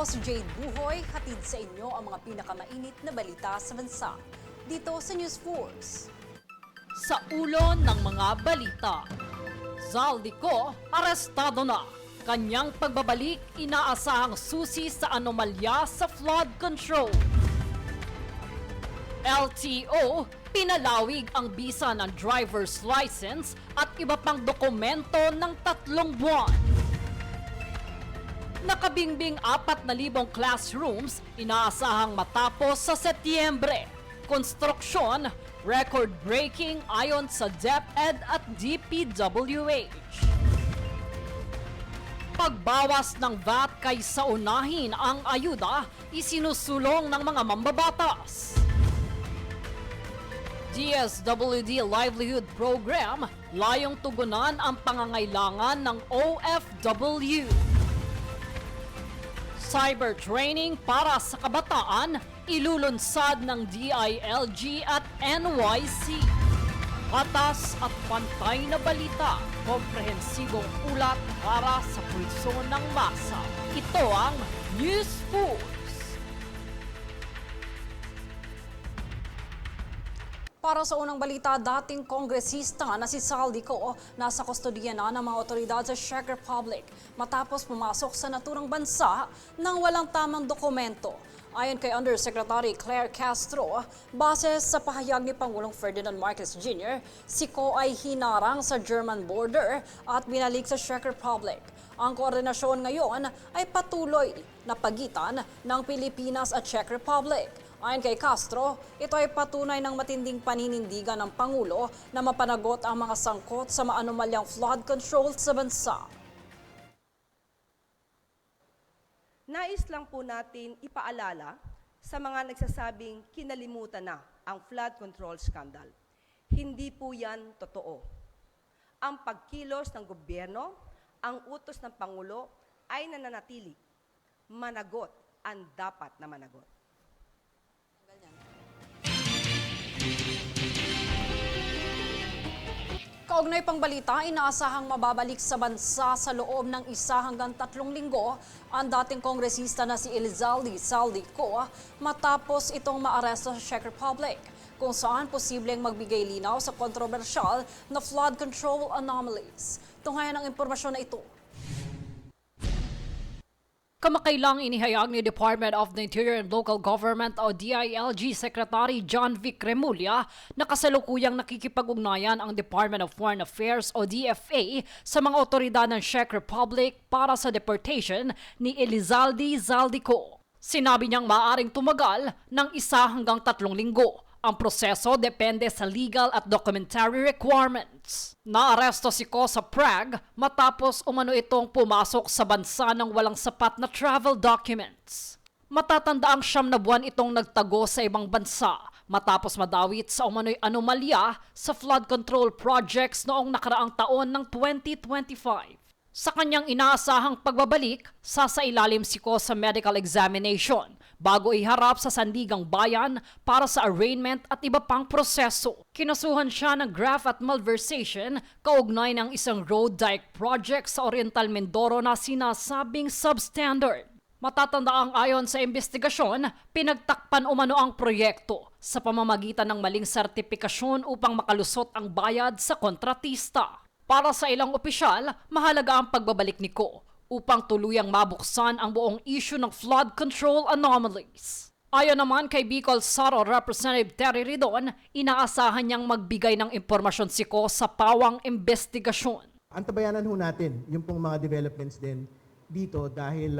Ako si Jade Buhoy, hatid sa inyo ang mga pinakamainit na balita sa bansa. Dito sa News Force. Sa ulo ng mga balita, Zaldico arestado na. Kanyang pagbabalik inaasahang susi sa anomalya sa flood control. LTO, pinalawig ang bisa ng driver's license at iba pang dokumento ng 3 buwan. Nakabingbing 4,000 classrooms, inaasahang matapos sa Setyembre. Konstruksyon, record-breaking ayon sa DepEd at DPWH. Pagbawas ng VAT kaysa unahin ang ayuda, isinusulong ng mga mambabatas. DSWD Livelihood Program, layong tugunan ang pangangailangan ng OFW. Cyber training para sa kabataan, ilulunsad ng DILG at NYC. Patas at pantay na balita, komprehensibong ulat para sa pulso ng masa. Ito ang News Force. Para sa unang balita, dating kongresista na si Zaldico nasa kustodiya na ng mga otoridad sa Czech Republic matapos pumasok sa naturang bansa nang walang tamang dokumento. Ayon kay Undersecretary Claire Castro, base sa pahayag ni Pangulong Ferdinand Marcos Jr., si Ko ay hinarang sa German border at binalik sa Czech Republic. Ang koordinasyon ngayon ay patuloy na pagitan ng Pilipinas at Czech Republic. Ayon kay Castro, ito ay patunay ng matinding paninindigan ng Pangulo na mapanagot ang mga sangkot sa maanomalyang flood control sa bansa. Nais lang po natin ipaalala sa mga nagsasabing kinalimutan na ang flood control scandal. Hindi po yan totoo. Ang pagkilos ng gobyerno, ang utos ng Pangulo ay nananatili. Managot ang dapat na managot. Kaugnay pang balita, inaasahang mababalik sa bansa sa loob ng 1 hanggang 3 linggo ang dating kongresista na si Elizalde Zaldico matapos itong maaresto sa Czech Republic, kung saan posibleng magbigay linaw sa kontrobersyal na flood control anomalies. Tunghayan ang impormasyon na ito. Kamakailang inihayag ni Department of the Interior and Local Government o DILG Secretary John Vic Remulla na kasalukuyang nakikipag-ugnayan ang Department of Foreign Affairs o DFA sa mga otoridad ng Czech Republic para sa deportation ni Elizalde Zaldico. Sinabi niyang maaaring tumagal ng 1 hanggang 3 linggo. Ang proseso depende sa legal at documentary requirements. Naaresto si Ko sa Prague matapos umano itong pumasok sa bansa ng walang sapat na travel documents. Matatandaang 9 na buwan itong nagtago sa ibang bansa matapos madawit sa umano'y anomalya sa flood control projects noong nakaraang taon ng 2025. Sa kanyang inaasahang pagbabalik, sasailalim si Ko sa medical examination bago iharap sa Sandigang Bayan para sa arraignment at iba pang proseso. Kinasuhan siya ng graft at malversation kaugnay ng isang road dike project sa Oriental Mindoro na sinasabing substandard. Matatandaang ayon sa investigasyon, pinagtakpan umano ang proyekto sa pamamagitan ng maling sertipikasyon upang makalusot ang bayad sa kontratista. Para sa ilang opisyal, mahalaga ang pagbabalik ni Ko upang tuluyang mabuksan ang buong issue ng flood control anomalies. Ayon naman kay Bicol Saro Representative Terry Ridon, inaasahan niyang magbigay ng impormasyon si Ko sa pawang investigasyon. Antabayanan ho natin yung pong mga developments din dito dahil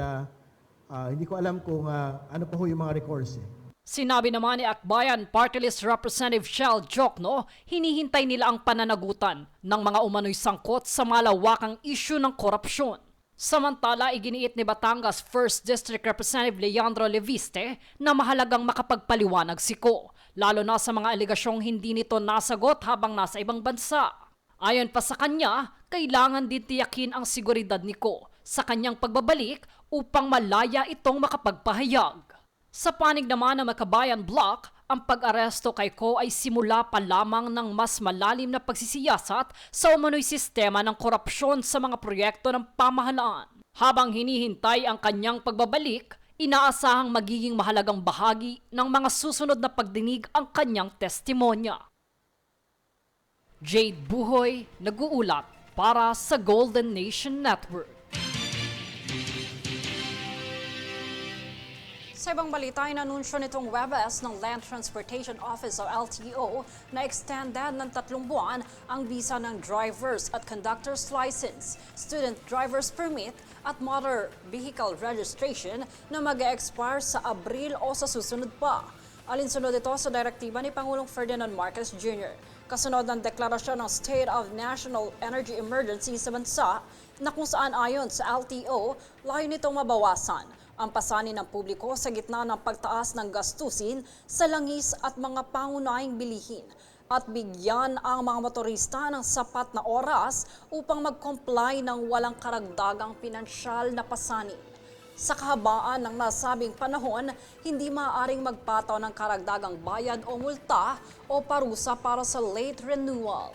hindi ko alam kung ano pa ho yung mga recourse. Sinabi naman ni Akbayan Party List Representative Shell Jokno, hinihintay nila ang pananagutan ng mga umano'y sangkot sa malawakang issue ng korupsyon. Samantala, iginiit ni Batangas 1st District Representative Leandro Leviste na mahalagang makapagpaliwanag si Ko, lalo na sa mga alegasyong hindi nito nasagot habang nasa ibang bansa. Ayon pa sa kanya, kailangan din tiyakin ang seguridad ni Ko sa kanyang pagbabalik upang malaya itong makapagpahayag. Sa panig naman ng Makabayan Bloc, ang pag-aresto kay Ko ay simula pa lamang ng mas malalim na pagsisiyasat sa umano'y sistema ng korupsyon sa mga proyekto ng pamahalaan. Habang hinihintay ang kanyang pagbabalik, Inaasahang magiging mahalagang bahagi ng mga susunod na pagdinig ang kanyang testimonya. Jade Buhoy, nag-uulat para sa Golden Nation Network. Sa ibang balita, inanunsyo nitong Webes ng Land Transportation Office o LTO na extended ng 3 buwan ang visa ng driver's at conductor's license, student driver's permit at motor vehicle registration na mag-expire sa Abril o sa susunod pa. Alinsunod ito sa direktiba ni Pangulong Ferdinand Marcos Jr. Kasunod ng deklarasyon ng State of National Energy Emergency sa bansa na kung saan ayon sa LTO, layo nitong mabawasan ang pasanin ng publiko sa gitna ng pagtaas ng gastusin sa langis at mga pangunahing bilihin at bigyan ang mga motorista ng sapat na oras upang mag-comply ng walang karagdagang pinansyal na pasanin. Sa kahabaan ng nasabing panahon, hindi maaaring magpataw ng karagdagang bayad o multa o parusa para sa late renewal.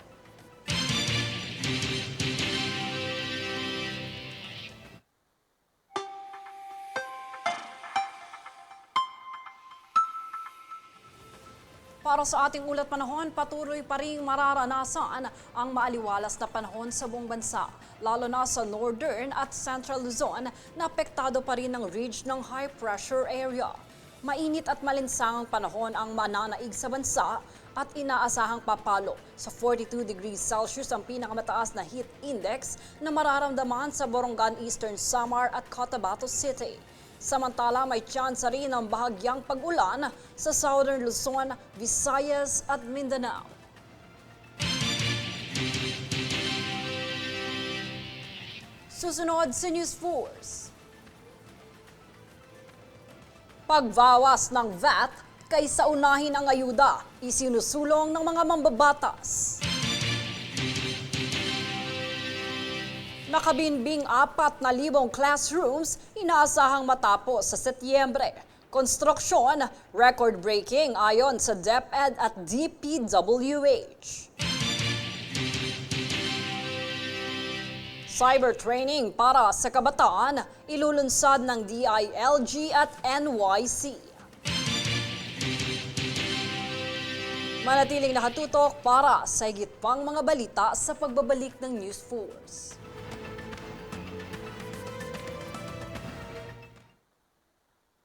Para sa ating ulat panahon, patuloy pa ring mararanasan ang maaliwalas na panahon sa buong bansa, lalo na sa Northern at Central Luzon na apektado pa rin ng ridge ng high pressure area. Mainit at malinsangang panahon ang mananaig sa bansa at inaasahang papalo sa 42 degrees Celsius ang pinakamataas na heat index na mararamdaman sa Borongan, Eastern Samar at Cotabato City. Samantala, may tsansa rin ng bahagyang pag-ulan sa Southern Luzon, Visayas at Mindanao. Susunod sa News Force. Pagbawas ng VAT kaysa unahin ang ayuda, isinusulong ng mga mambabatas. Nakabinbing 4,000 classrooms inaasahang matapos sa Setyembre. Konstruksyon, record-breaking ayon sa DepEd at DPWH. Cyber training para sa kabataan, ilulunsad ng DILG at NYC. Manatiling nakatutok para sa higit pang mga balita sa pagbabalik ng News Force.